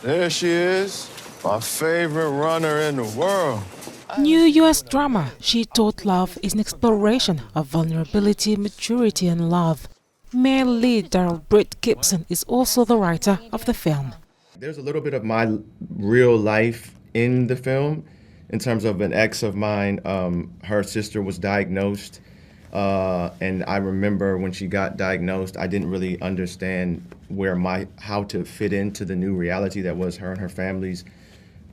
There she is, my favorite runner in the world. New U.S. drama She Taught Love is an exploration of vulnerability, maturity and love. Male lead Darrell Britt-Gibson is also the writer of the film. There's a little bit of my real life in the film in terms of an ex of mine. Her sister was diagnosed, and I remember when she got diagnosed, I didn't really understand how to fit into the new reality that was her and her family's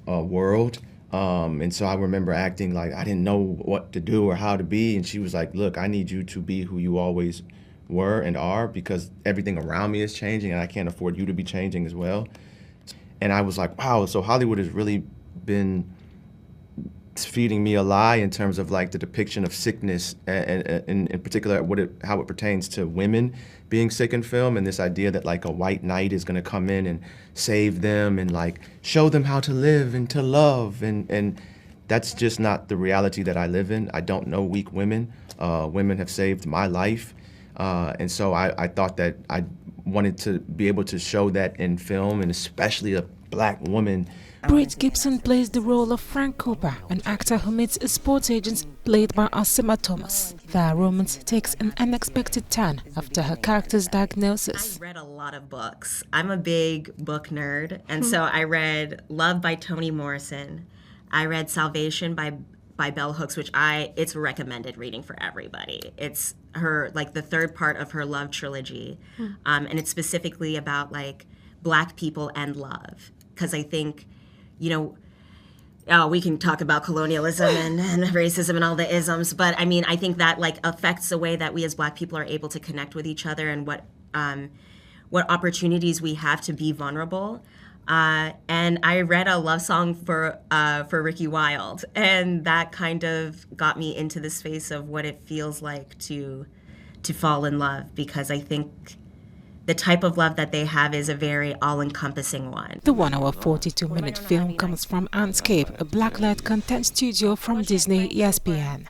world. And so I remember acting like I didn't know what to do or how to be, and she was like, look, I need you to be who you always were and are, because everything around me is changing and I can't afford you to be changing as well. And I was like, wow, so Hollywood has really been feeding me a lie in terms of like the depiction of sickness, and in particular how it pertains to women being sick in film, and this idea that like a white knight is going to come in and save them and like show them how to live and to love, and that's just not the reality that I live in. I don't know weak women. Women have saved my life, and so I thought that I wanted to be able to show that in film, and especially a black woman. Britt-Gibson plays the role of Frank Cooper, an actor who meets a sports agent played by Arsema Thomas. Their romance takes an unexpected turn after her character's diagnosis. I read a lot of books. I'm a big book nerd, and so I read Love by Toni Morrison. I read Salvation by Bell Hooks, which it's recommended reading for everybody. It's her, like, the third part of her love trilogy, and it's specifically about like black people and love, because I think, you know, we can talk about colonialism and racism and all the isms, but I mean, I think that like affects the way that we as black people are able to connect with each other, and what opportunities we have to be vulnerable. And I read a love song for Ricky Wilde, and that kind of got me into the space of what it feels like to fall in love, because I think the type of love that they have is a very all-encompassing one. The 1 hour 42-minute film comes from Andscape, a black-led content studio from Disney ESPN.